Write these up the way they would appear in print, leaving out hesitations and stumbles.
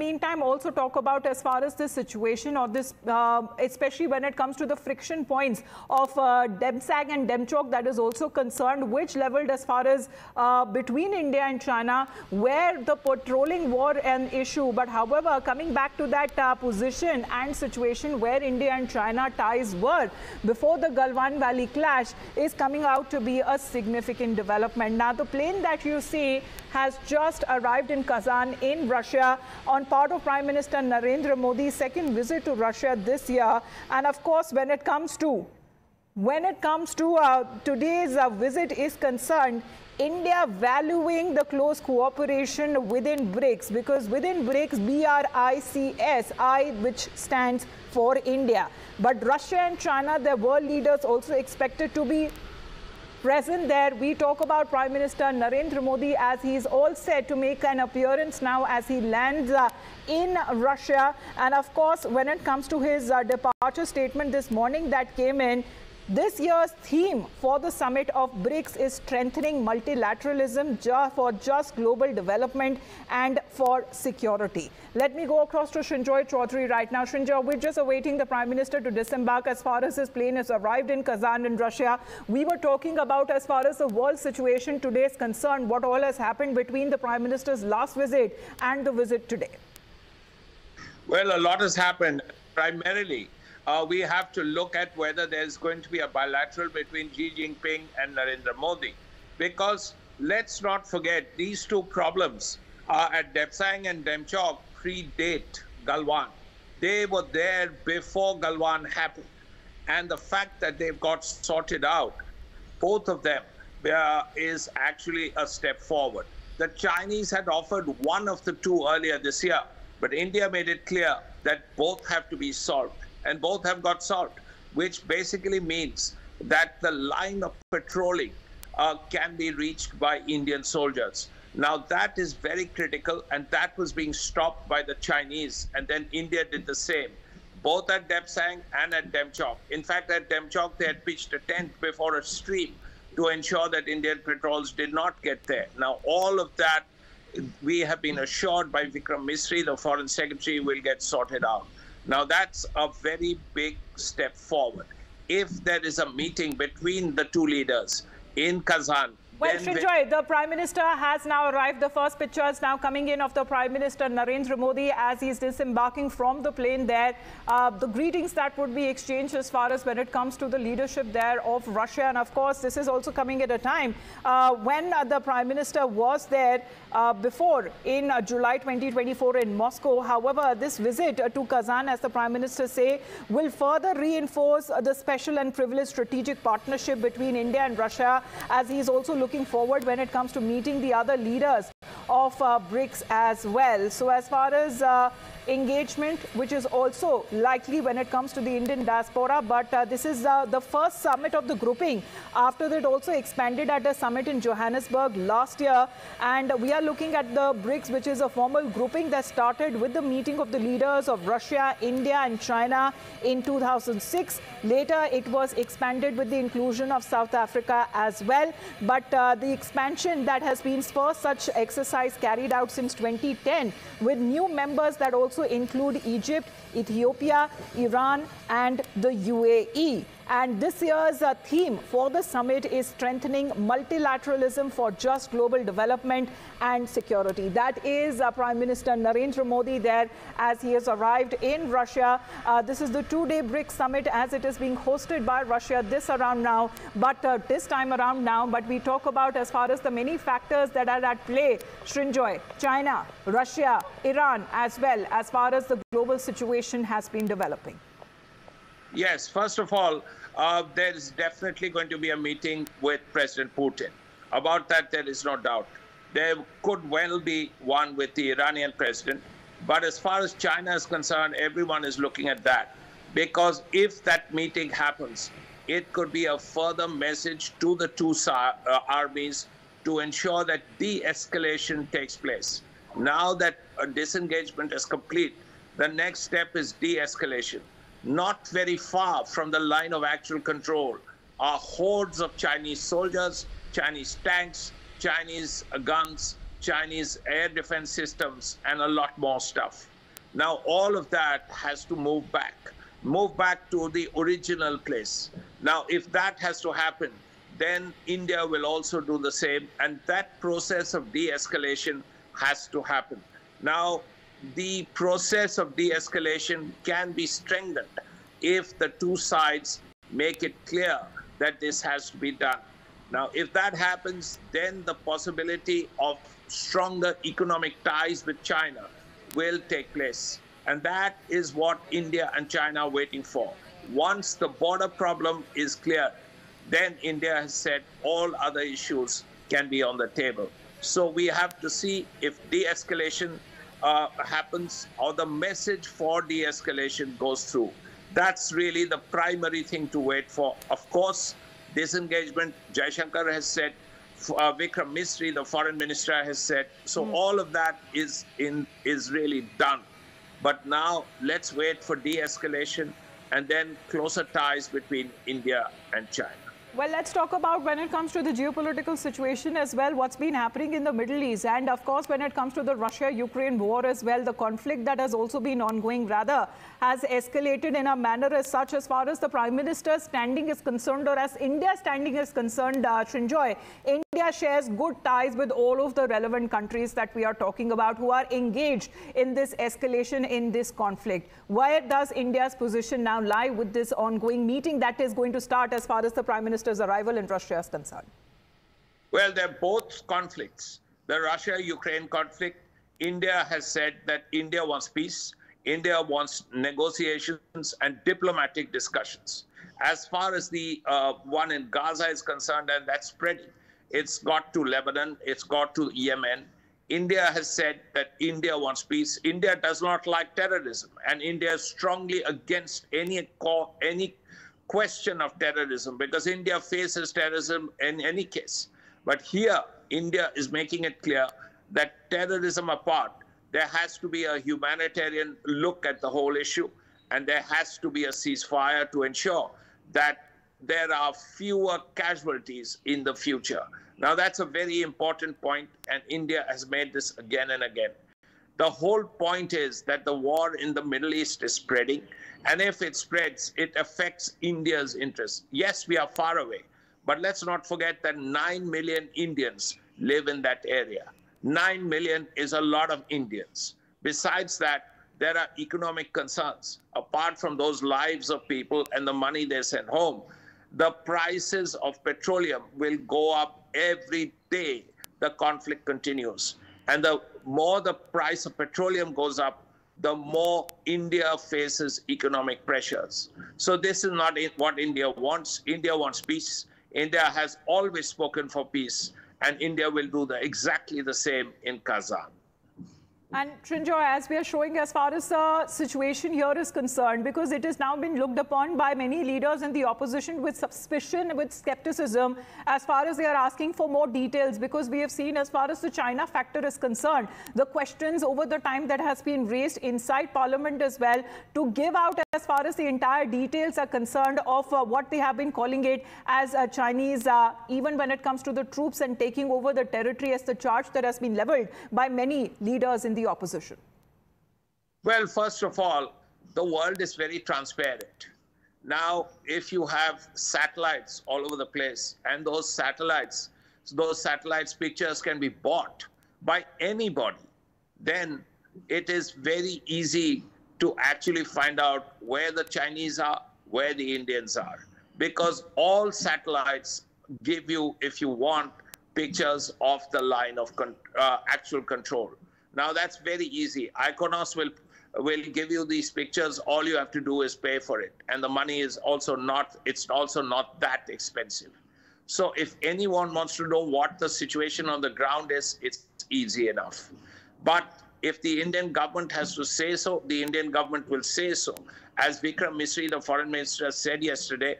meantime, also talk about as far as this situation or this, especially when it comes to the friction points of Demsag and Demchok that is also concerned, which leveled as far as between India and China, where the patrolling war an issue. But however, coming back to that position and situation where India and China ties were before the Galwan Valley clash is coming out to be a significant development. Now, the plane that you see has just arrived in Kazan in Russia on part of Prime Minister Narendra Modi's second visit to Russia this year. And of course, when it comes to today's visit is concerned, India valuing the close cooperation within BRICS, because within BRICS, BRICS, I which stands for India. But Russia and China, their world leaders also expected to be present there. We talk about Prime Minister Narendra Modi as he's all set to make an appearance now as he lands in Russia. And of course, when it comes to his departure statement this morning that came in, this year's theme for the summit of BRICS is strengthening multilateralism for just global development and for security. Let me go across to Srinjoy Chaudhary right now. Srinjoy, we're just awaiting the Prime Minister to disembark as far as his plane has arrived in Kazan in Russia. We were talking about as far as the world situation today is concerned, what all has happened between the Prime Minister's last visit and the visit today. Well, a lot has happened. Primarily, we have to look at whether there's going to be a bilateral between Xi Jinping and Narendra Modi. Because let's not forget, these two problems at Demsang and Demchok predate Galwan. They were there before Galwan happened. And the fact that they've got sorted out, both of them, is actually a step forward. The Chinese had offered one of the two earlier this year, but India made it clear that both have to be solved. And both have got solved, which basically means that the line of patrolling can be reached by Indian soldiers. Now, that is very critical, and that was being stopped by the Chinese, and then India did the same, both at Demsang and at Demchok. In fact, at Demchok, they had pitched a tent before a stream to ensure that Indian patrols did not get there. Now, all of that, we have been assured by Vikram Misri, the Foreign Secretary, will get sorted out. Now, that's a very big step forward. If there is a meeting between the two leaders in Kazan, well, Srinjoy, the Prime Minister has now arrived. The first picture is now coming in of the Prime Minister Narendra Modi as he's disembarking from the plane there. The greetings that would be exchanged as far as when it comes to the leadership there of Russia. And of course, this is also coming at a time when the Prime Minister was there before in July 2024 in Moscow. However, this visit to Kazan, as the Prime Minister say, will further reinforce the special and privileged strategic partnership between India and Russia, as he's also looking forward when it comes to meeting the other leaders of BRICS as well. So as far as engagement, which is also likely when it comes to the Indian diaspora, but this is the first summit of the grouping. After that, also expanded at a summit in Johannesburg last year. And we are looking at the BRICS, which is a formal grouping that started with the meeting of the leaders of Russia, India and China in 2006. Later, it was expanded with the inclusion of South Africa as well. But the expansion that has been first such exercise carried out since 2010 with new members that also include Egypt, Ethiopia, Iran and the UAE. And this year's theme for the summit is strengthening multilateralism for just global development and security. That is Prime Minister Narendra Modi there as he has arrived in Russia. This is the two-day BRICS summit as it is being hosted by Russia this time around now. But we talk about as far as the many factors that are at play, Srinjoy, China, Russia, Iran as well, as far as the global situation has been developing. Yes, first of all, there is definitely going to be a meeting with President Putin. About that, there is no doubt. There could well be one with the Iranian president. But as far as China is concerned, everyone is looking at that. Because if that meeting happens, it could be a further message to the two armies to ensure that de-escalation takes place. Now that a disengagement is complete, the next step is de-escalation. Not very far from the line of actual control are hordes of Chinese soldiers, Chinese tanks, Chinese guns, Chinese air defense systems, and a lot more stuff. Now, all of that has to move back to the original place. Now, if that has to happen, then India will also do the same, and that process of de-escalation has to happen. Now, the process of de-escalation can be strengthened if the two sides make it clear that this has to be done. Now, if that happens, then the possibility of stronger economic ties with China will take place. And that is what India and China are waiting for. Once the border problem is cleared, then India has said all other issues can be on the table. So we have to see if de-escalation happens or the message for de-escalation goes through. That's really the primary thing to wait for. Of course, disengagement, Jaishankar has said, Vikram Misri, the foreign minister, has said. So all of that is really done. But now let's wait for de-escalation and then closer ties between India and China. Well, let's talk about when it comes to the geopolitical situation as well, what's been happening in the Middle East. And of course, when it comes to the Russia-Ukraine war as well, the conflict that has also been ongoing rather has escalated in a manner as such as far as the Prime Minister's standing is concerned, or as India's standing is concerned, Srinjoy. India shares good ties with all of the relevant countries that we are talking about who are engaged in this escalation, in this conflict. Where does India's position now lie with this ongoing meeting that is going to start as far as the Prime Minister's arrival in Russia is concerned? Well, they're both conflicts. The Russia-Ukraine conflict, India has said that India wants peace. India wants negotiations and diplomatic discussions. As far as the one in Gaza is concerned, and that's spreading, it's got to Lebanon, it's got to Yemen. India has said that India wants peace. India does not like terrorism, and India is strongly against any question of terrorism, because India faces terrorism in any case. But here, India is making it clear that terrorism apart, there has to be a humanitarian look at the whole issue, and there has to be a ceasefire to ensure that there are fewer casualties in the future. Now, that's a very important point, and India has made this again and again. The whole point is that the war in the Middle East is spreading, and if it spreads, it affects India's interests. Yes, we are far away, but let's not forget that 9 million Indians live in that area. 9 million is a lot of Indians. Besides that, there are economic concerns. Apart from those lives of people and the money they send home, the prices of petroleum will go up every day the conflict continues. And the more the price of petroleum goes up, the more India faces economic pressures. So this is not what India wants. India wants peace. India has always spoken for peace, and India will do exactly the same in Kazan. And Srinjoy, as we are showing as far as the situation here is concerned, because it has now been looked upon by many leaders in the opposition with suspicion, with skepticism, as far as they are asking for more details, because we have seen as far as the China factor is concerned, the questions over the time that has been raised inside Parliament as well, to give out as far as the entire details are concerned of what they have been calling it as Chinese, even when it comes to the troops and taking over the territory, as the charge that has been leveled by many leaders in the opposition. Well, first of all, the world is very transparent. Now, if you have satellites all over the place, and those satellites pictures can be bought by anybody, then it is very easy to actually find out where the Chinese are, where the Indians are, because all satellites give you, if you want, pictures of the line of actual control. Now, that's very easy. Iconos will give you these pictures. All you have to do is pay for it. And the money is also not that expensive. So if anyone wants to know what the situation on the ground is, it's easy enough. But if the Indian government has to say so, the Indian government will say so. As Vikram Misri, the foreign minister, said yesterday,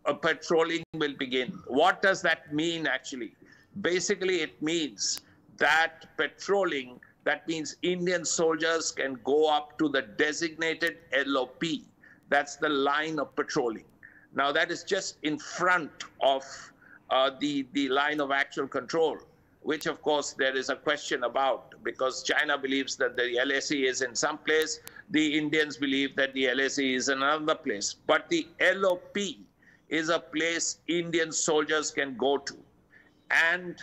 a patrolling will begin. What does that mean, actually? Basically, it means that patrolling, that means Indian soldiers can go up to the designated LOP. That's the line of patrolling. Now, that is just in front of the line of actual control. which of course there is a question about, because China believes that the LAC is in some place, the Indians believe that the LAC is in another place. But the LOP is a place Indian soldiers can go to. And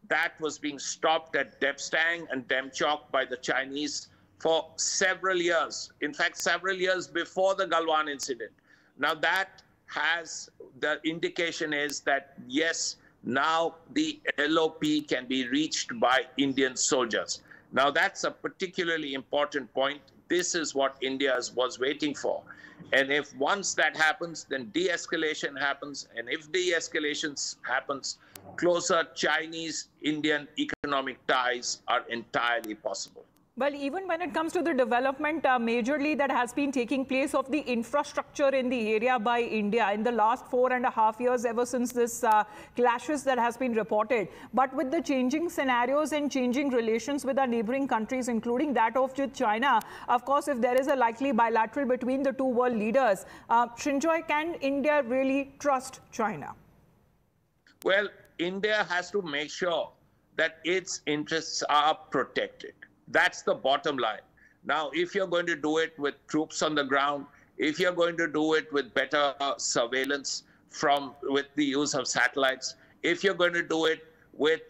that was being stopped at Depstang and Demchok by the Chinese for several years. In fact, several years before the Galwan incident. Now that has, the indication is that yes, now the LOP can be reached by Indian soldiers. Now that's a particularly important point. This is what India was waiting for. And if once that happens, then de-escalation happens. And if de-escalation happens, closer Chinese-Indian economic ties are entirely possible. Well, even when it comes to the development majorly that has been taking place of the infrastructure in the area by India in the last 4.5 years, ever since this clashes that has been reported. But with the changing scenarios and changing relations with our neighboring countries, including that of China, of course, if there is a likely bilateral between the two world leaders, Srinjoy, can India really trust China? Well, India has to make sure that its interests are protected. That's the bottom line. Now, if you're going to do it with troops on the ground, if you're going to do it with better surveillance with the use of satellites, if you're going to do it with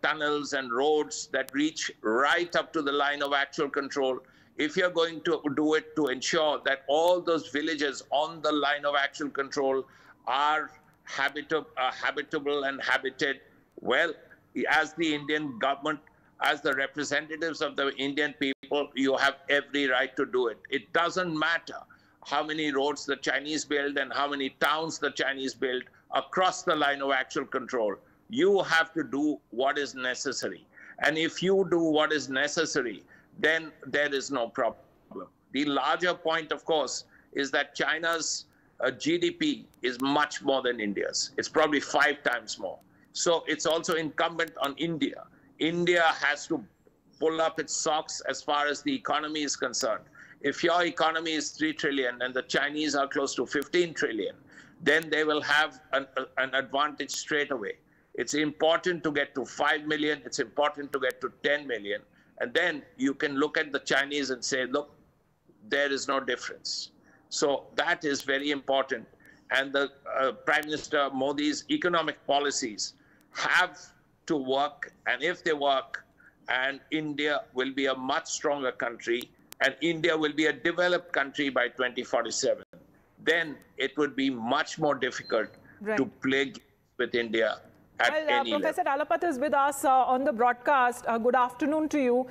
tunnels and roads that reach right up to the line of actual control, if you're going to do it to ensure that all those villages on the line of actual control are habitable and habited, well, as the Indian government, as the representatives of the Indian people, you have every right to do it. It doesn't matter how many roads the Chinese build and how many towns the Chinese build across the line of actual control. You have to do what is necessary. And if you do what is necessary, then there is no problem. The larger point, of course, is that China's GDP is much more than India's. It's probably 5 times more. So it's also incumbent on India. India has to pull up its socks as far as the economy is concerned. If your economy is 3 trillion and the Chinese are close to 15 trillion, then they will have an advantage straight away. It's important to get to 5 million. It's important to get to 10 million. And then you can look at the Chinese and say, look, there is no difference. So that is very important. And the Prime Minister Modi's economic policies have to work, and if they work, and India will be a much stronger country, and India will be a developed country by 2047, then it would be much more difficult to play with India. Professor Alapat is with us on the broadcast. Good afternoon to you.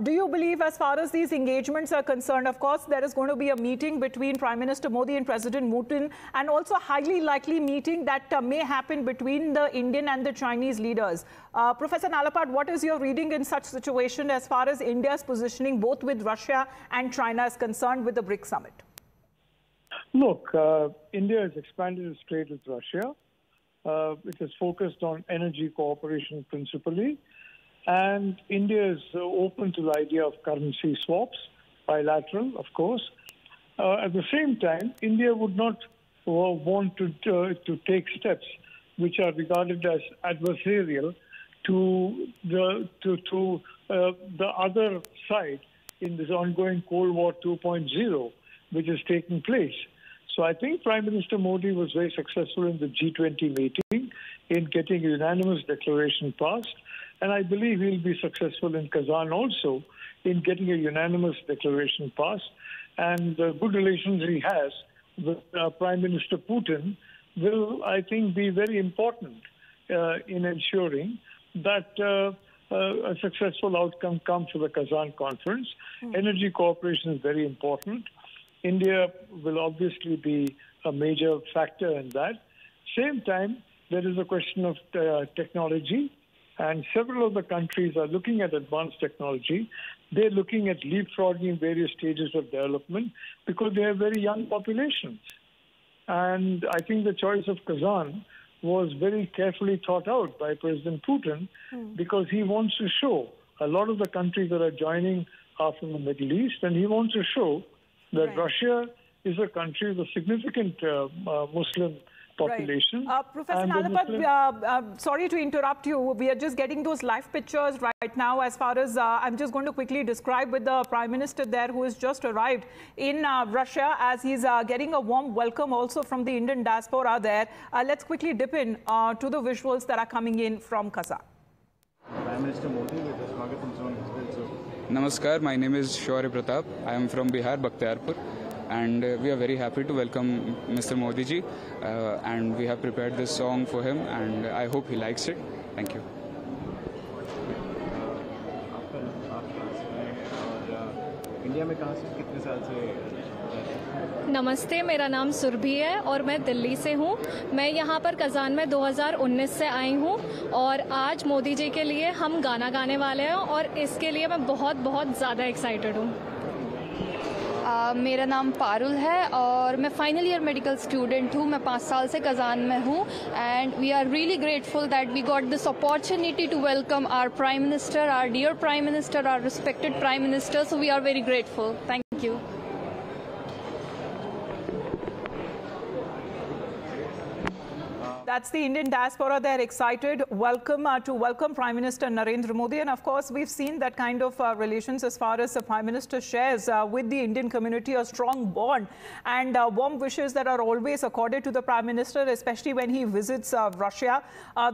Do you believe, as far as these engagements are concerned, of course, there is going to be a meeting between Prime Minister Modi and President Putin, and also a highly likely meeting that may happen between the Indian and the Chinese leaders. Professor Alapat, what is your reading in such situation as far as India's positioning both with Russia and China is concerned with the Brics Summit? Look, India has expanded its trade with Russia. It is focused on energy cooperation principally, and India is open to the idea of currency swaps, bilateral, of course. At the same time, India would not want to take steps which are regarded as adversarial to the other side in this ongoing Cold War 2.0, which is taking place. So I think Prime Minister Modi was very successful in the G20 meeting in getting a unanimous declaration passed. And I believe he'll be successful in Kazan also in getting a unanimous declaration passed. And the good relations he has with Prime Minister Putin will, I think, be very important in ensuring that a successful outcome comes for the Kazan conference. Energy cooperation is very important. India will obviously be a major factor in that. Same time, there is a question of technology, and several of the countries are looking at advanced technology. They're looking at leapfrogging various stages of development because they have very young populations. And I think the choice of Kazan was very carefully thought out by President Putin because he wants to show a lot of the countries that are joining are from the Middle East, and he wants to show that Russia is a country with a significant Muslim population. Right. Professor Nalapat, sorry to interrupt you. We are just getting those live pictures right now. As far as I'm just going to quickly describe with the Prime Minister there, who has just arrived in Russia, as he's getting a warm welcome also from the Indian diaspora there. Let's quickly dip in to the visuals that are coming in from Kazan. Prime Minister Modi with the Swagatam song as well. Namaskar, my name is Shaurya Pratap. I am from Bihar, Bakhtiarpur. And we are very happy to welcome Mr. Modi ji, and we have prepared this song for him, and I hope he likes it. Thank you. India में कहाँ से कितने साल से? नमस्ते, मेरा नाम सुरभि है और मैं दिल्ली से हूँ। मैं यहाँ पर कज़ान में 2019 से आई हूँ और आज मोदी जी के लिए हम गाना गाने वाले हैं और इसके लिए मैं बहुत ज़्यादा एक्साइटेड हूँ। मेरा नाम पारुल है और मैं फाइनल ईयर मेडिकल स्टूडेंट हूँ। मैं 5 साल से कज़ान में हूँ and we are really grateful that we got this opportunity to welcome our prime minister, our dear prime minister, our respected prime minister. So we are very grateful. Thank you. That's the Indian diaspora. They're excited. Welcome to welcome Prime Minister Narendra Modi. And of course, we've seen that kind of relations as far as the Prime Minister shares with the Indian community, a strong bond and warm wishes that are always accorded to the Prime Minister, especially when he visits Russia.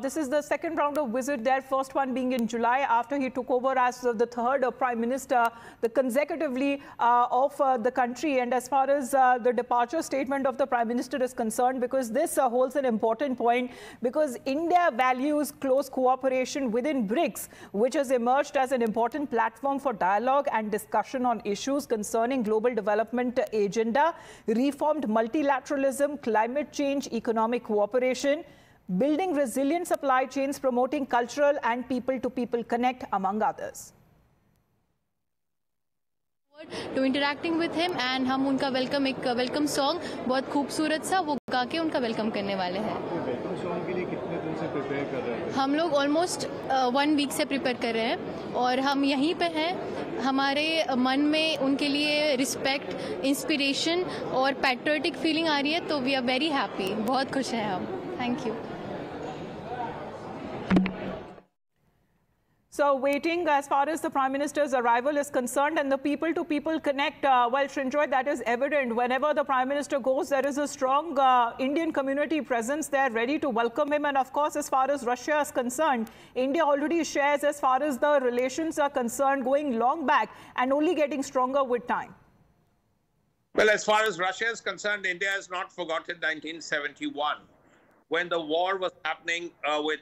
This is the second round of visit there, first one being in July after he took over as the third Prime Minister consecutively of the country. And as far as the departure statement of the Prime Minister is concerned, because this holds an important point, because India values close cooperation within BRICS, which has emerged as an important platform for dialogue and discussion on issues concerning global development agenda, reformed multilateralism, climate change, economic cooperation, building resilient supply chains, promoting cultural and people-to-people connect, among others. To interacting with him and हम उनका welcome एक welcome song बहुत खूबसूरत सा वो गा के उनका वेलकम करने वाले हैं। वेलकम सॉन्ग के लिए कितने दिन से प्रिपेयर कर रहे हैं? हम लोग ऑलमोस्ट 1 वीक से प्रिपेयर कर रहे हैं और हम यहीं पे हैं। हमारे मन में उनके लिए रिस्पेक्ट, इंस्पिरेशन और पैट्रियोटिक फीलिंग आ रही है, तो वी आर वेरी हैप्पी। बहुत खुश हैं हम। Thank you. So waiting as far as the Prime Minister's arrival is concerned and the people-to-people connect, well, Srinjoy, that is evident. Whenever the Prime Minister goes, there is a strong Indian community presence there ready to welcome him. And of course, as far as Russia is concerned, India already shares as far as the relations are concerned, going long back and only getting stronger with time. Well, as far as Russia is concerned, India has not forgotten 1971. When the war was happening with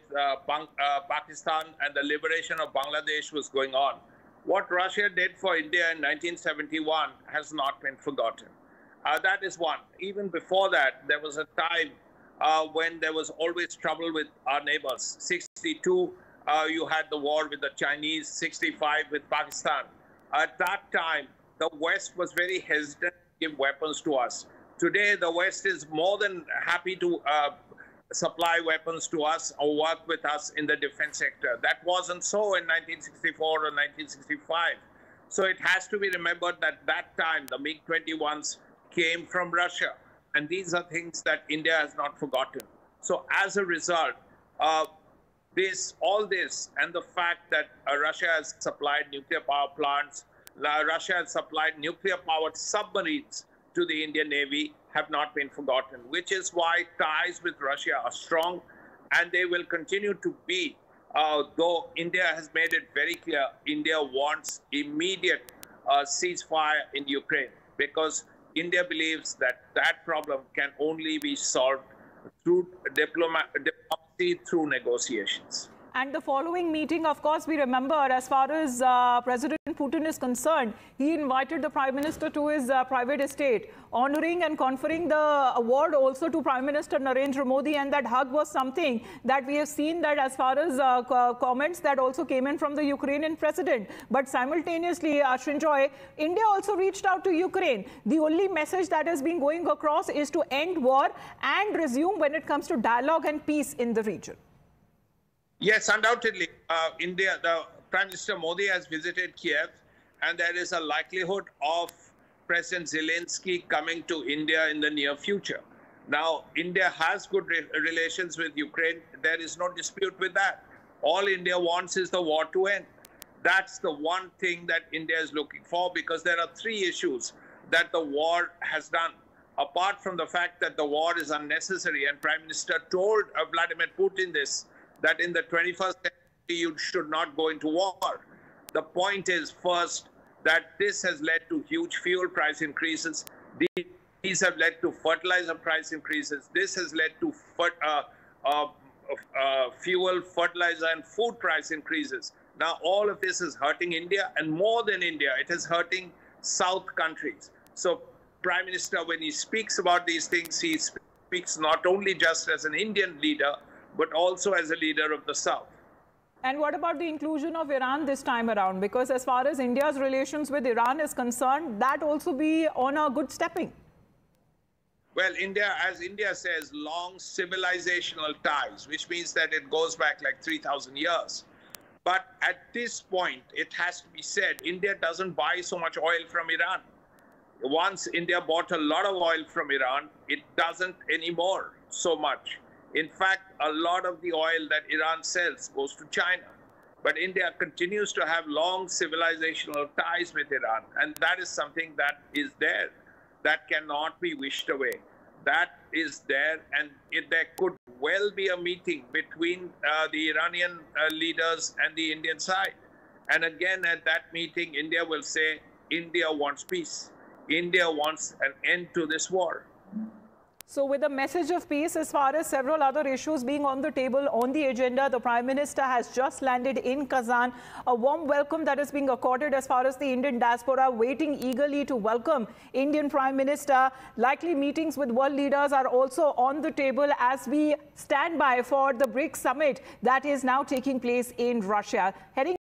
Pakistan and the liberation of Bangladesh was going on. What Russia did for India in 1971 has not been forgotten. That is one. Even before that, there was a time when there was always trouble with our neighbors. 62, you had the war with the Chinese, 65 with Pakistan. At that time, the West was very hesitant to give weapons to us. Today, the West is more than happy to supply weapons to us or work with us in the defense sector. That wasn't so in 1964 or 1965. So it has to be remembered that that time the MiG-21s came from Russia. And these are things that India has not forgotten. So as a result, all this and the fact that Russia has supplied nuclear power plants, Russia has supplied nuclear-powered submarines to the Indian Navy have not been forgotten, which is why ties with Russia are strong and they will continue to be, though India has made it very clear, India wants immediate ceasefire in Ukraine because India believes that that problem can only be solved through diplomacy, through negotiations. And the following meeting, of course, we remember as far as President Putin is concerned, he invited the Prime Minister to his private estate, honoring and conferring the award also to Prime Minister Narendra Modi. And that hug was something that we have seen that as far as comments that also came in from the Ukrainian president. But simultaneously, Srinjoy, India also reached out to Ukraine. The only message that has been going across is to end war and resume when it comes to dialogue and peace in the region. Yes, undoubtedly. The Prime Minister Modi has visited Kiev, and there is a likelihood of President Zelensky coming to India in the near future. Now, India has good relations with Ukraine. There is no dispute with that. All India wants is the war to end. That's the one thing that India is looking for, because there are three issues that the war has done. Apart from the fact that the war is unnecessary, and Prime Minister told Vladimir Putin this, that in the 21st century you should not go into war. The point is, first, that this has led to huge fuel price increases. These have led to fertilizer price increases. This has led to fuel, fertilizer, and food price increases. Now, all of this is hurting India, and more than India, it is hurting South countries. So, Prime Minister, when he speaks about these things, he speaks not only just as an Indian leader, but also as a leader of the South. And what about the inclusion of Iran this time around? Because as far as India's relations with Iran is concerned, that also be on a good stepping. Well, India, as India says, long civilizational ties, which means that it goes back like 3,000 years. But at this point, it has to be said, India doesn't buy so much oil from Iran. Once India bought a lot of oil from Iran, it doesn't anymore so much. In fact, a lot of the oil that Iran sells goes to China. But India continues to have long civilizational ties with Iran. And that is something that is there, that cannot be wished away. That is there, and there could well be a meeting between the Iranian leaders and the Indian side. And again, at that meeting, India will say, India wants peace. India wants an end to this war. So with a message of peace, as far as several other issues being on the table, on the agenda, the Prime Minister has just landed in Kazan. A warm welcome that is being accorded as far as the Indian diaspora waiting eagerly to welcome Indian Prime Minister. Likely meetings with world leaders are also on the table as we stand by for the Brics Summit that is now taking place in Russia. Heading